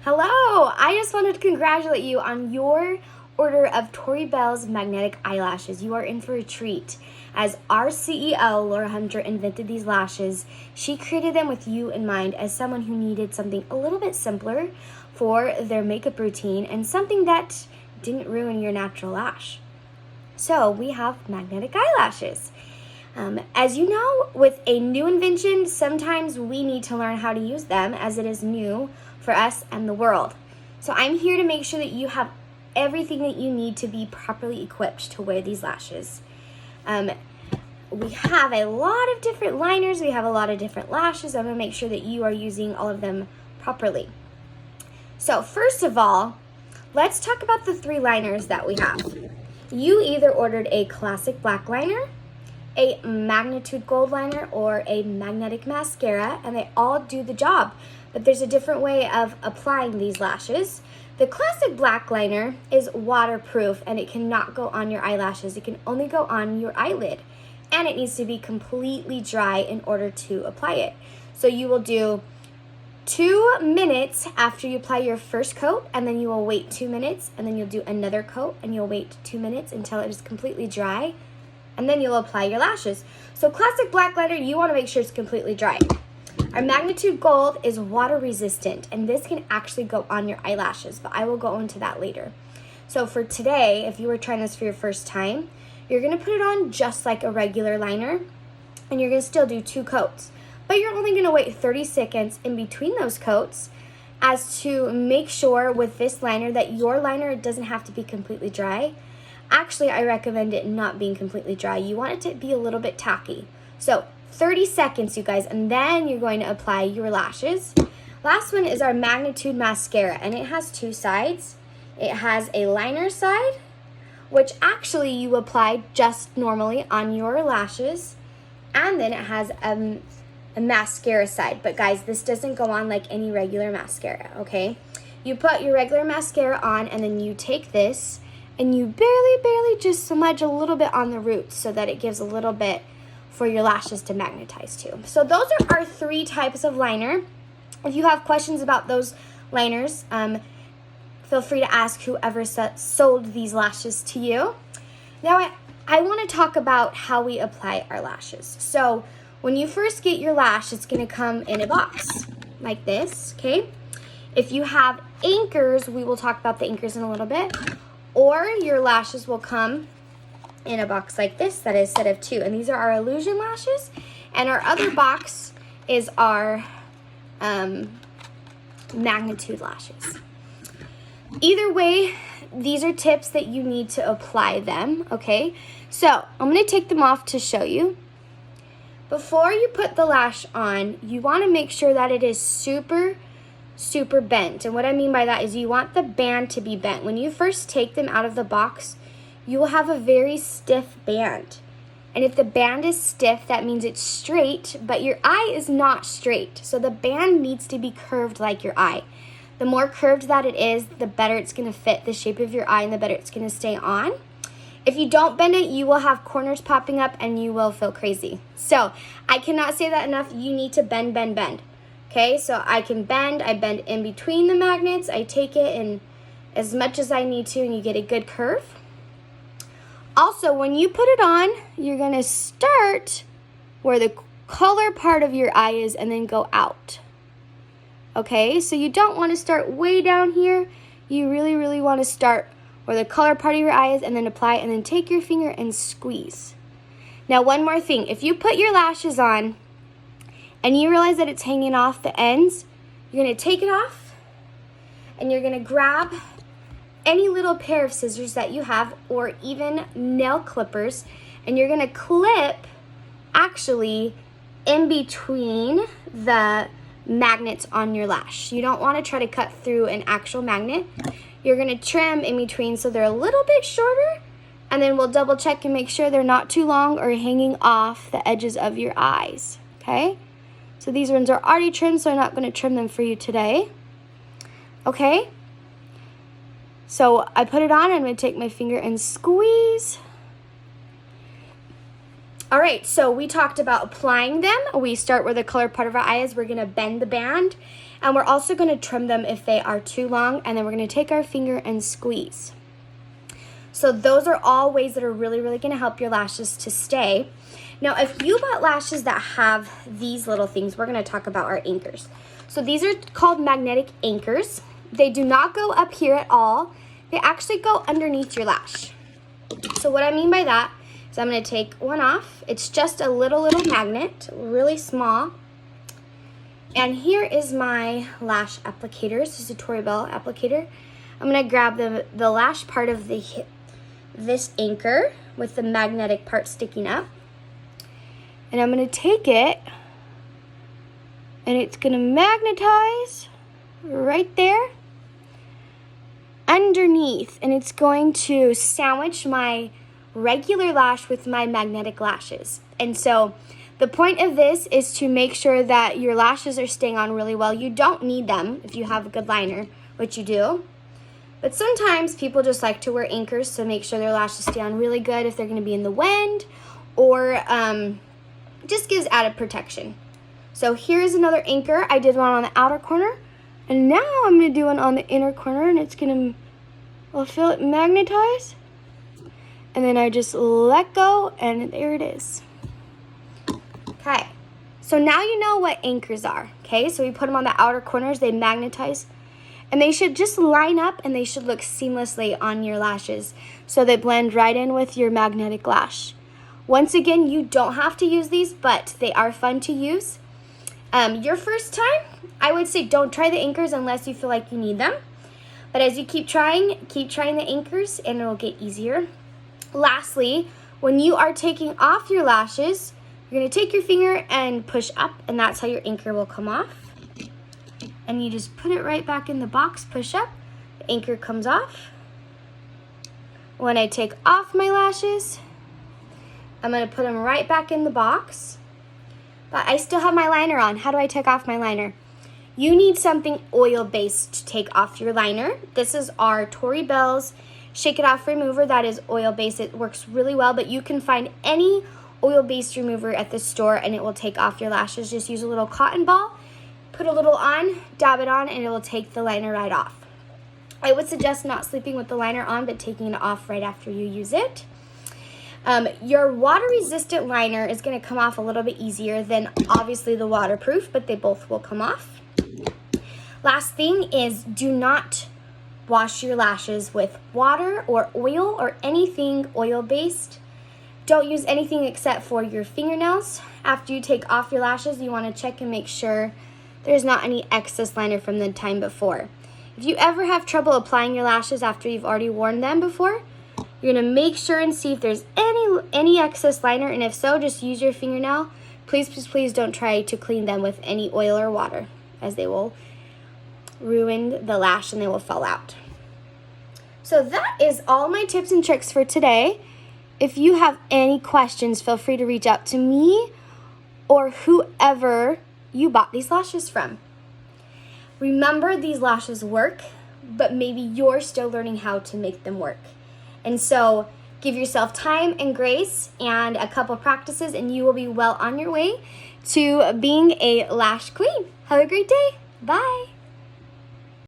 Hello! I just wanted to congratulate you on your order of TORIBELLES Magnetic Eyelashes. You are in for a treat. As our CEO, Laura Hunter, invented these lashes, she created them with you in mind as someone who needed something a little bit simpler for their makeup routine and something that didn't ruin your natural lash. So we have magnetic eyelashes. As you know, with a new invention, sometimes we need to learn how to use them as it is new for us and the world. So I'm here to make sure that you have everything that you need to be properly equipped to wear these lashes. We have a lot of different liners. We have a lot of different lashes. I'm going to make sure that you are using all of them properly. So first of all, let's talk about the 3 liners that we have. You either ordered a classic black liner, a magnitude gold liner, or a magnetic mascara, and they all do the job, but there's a different way of applying these lashes. The classic black liner is waterproof and it cannot go on your eyelashes. It can only go on your eyelid, and it needs to be completely dry in order to apply it. So you will do 2 minutes after you apply your first coat, and then you will wait 2 minutes, and then you'll do another coat and you'll wait 2 minutes until it is completely dry, and then you'll apply your lashes. So classic black liner, you want to make sure it's completely dry. Our magnitude gold is water resistant, and this can actually go on your eyelashes, but I will go into that later. So for today, if you were trying this for your first time, you're going to put it on just like a regular liner, and you're going to still do 2 coats. But you're only going to wait 30 seconds in between those coats as to make sure with this liner that your liner doesn't have to be completely dry. Actually, I recommend it not being completely dry. You want it to be a little bit tacky. So 30 seconds, you guys, and then you're going to apply your lashes. Last one is our magnitude mascara, and it has 2 sides. It has a liner side, which actually you apply just normally on your lashes, and then it has a mascara side. But guys, this doesn't go on like any regular mascara, okay? You put your regular mascara on, and then you take this and you barely just smudge a little bit on the roots so that it gives a little bit for your lashes to magnetize to. So those are our 3 types of liner. If you have questions about those liners, feel free to ask whoever sold these lashes to you. Now I want to talk about how we apply our lashes. So when you first get your lash, it's going to come in a box like this, okay? If you have anchors, we will talk about the anchors in a little bit, or your lashes will come in a box like this that is a set of 2. And these are our illusion lashes, and our other box is our magnitude lashes. Either way, these are tips that you need to apply them, okay? So I'm going to take them off to show you. Before you put the lash on, you want to make sure that it is super bent. And what I mean by that is you want the band to be bent. When you first take them out of the box, you will have a very stiff band. And if the band is stiff, that means it's straight, but your eye is not straight. So the band needs to be curved like your eye. The more curved that it is, the better it's going to fit the shape of your eye and the better it's going to stay on. If you don't bend it, you will have corners popping up and you will feel crazy. So I cannot say that enough. You need to bend. Okay, so I can bend. I bend in between the magnets. I take it in as much as I need to, and you get a good curve. Also, when you put it on, you're going to start where the color part of your eye is and then go out. Okay, so you don't want to start way down here. You really want to start where the color part of your eye is and then apply, and then take your finger and squeeze. Now, one more thing. If you put your lashes on and you realize that it's hanging off the ends, you're going to take it off and you're going to grab any little pair of scissors that you have, or even nail clippers, and you're going to clip actually in between the magnets on your lash. You don't want to try to cut through an actual magnet. You're going to trim in between so they're a little bit shorter, and then we'll double check and make sure they're not too long or hanging off the edges of your eyes, okay? So these ones are already trimmed, so I'm not going to trim them for you today, okay? So I put it on, I'm going to take my finger and squeeze. All right, so we talked about applying them. We start where the color part of our eye is. We're going to bend the band, And we're also going to trim them if they are too long, and then we're going to take our finger and squeeze. So those are all ways that are really, really going to help your lashes to stay. Now, if you bought lashes that have these little things, we're going to talk about our anchors. So these are called magnetic anchors. They do not go up here at all. They actually go underneath your lash. So what I mean by that is I'm going to take one off. It's just a little magnet, really small. And here is my lash applicator. This is a Toribelle applicator. I'm going to grab the lash part of this anchor with the magnetic part sticking up. And I'm going to take it, and it's going to magnetize right there underneath, and it's going to sandwich my regular lash with my magnetic lashes. And so the point of this is to make sure that your lashes are staying on really well. You don't need them if you have a good liner, which you do. But sometimes people just like to wear anchors to make sure their lashes stay on really good if they're going to be in the wind, or just gives added protection. So here's another anchor. I did one on the outer corner, and now I'm going to do one on the inner corner, and it's going to, I'll feel it magnetize, and then I just let go, and there it is. Okay, so now you know what anchors are. Okay, so we put them on the outer corners, they magnetize, and they should just line up, and they should look seamlessly on your lashes, so they blend right in with your magnetic lash. Once again, you don't have to use these, but they are fun to use. Your first time, I would say don't try the anchors unless you feel like you need them. But as you keep trying the anchors, and it'll get easier. Lastly, when you are taking off your lashes, you're going to take your finger and push up, and that's how your anchor will come off. And you just put it right back in the box, push up, the anchor comes off. When I take off my lashes, I'm going to put them right back in the box. But I still have my liner on. How do I take off my liner? You need something oil-based to take off your liner. This is our Toribelle's Shake It Off Remover. That is oil-based. It works really well, but you can find any oil-based remover at the store, and it will take off your lashes. Just use a little cotton ball, put a little on, dab it on, and it will take the liner right off. I would suggest not sleeping with the liner on, but taking it off right after you use it. Your water-resistant liner is going to come off a little bit easier than obviously the waterproof, but they both will come off. Last thing is, do not wash your lashes with water or oil or anything oil-based. Don't use anything except for your fingernails. After you take off your lashes, you want to check and make sure there's not any excess liner from the time before. If you ever have trouble applying your lashes after you've already worn them before, you're going to make sure and see if there's any excess liner, and if so, just use your fingernail. Please, please, please don't try to clean them with any oil or water, as they will ruin the lash and they will fall out. So that is all my tips and tricks for today. If you have any questions, feel free to reach out to me or whoever you bought these lashes from. Remember, these lashes work, but maybe you're still learning how to make them work. And so give yourself time and grace and a couple practices, and you will be well on your way to being a lash queen. Have a great day. Bye.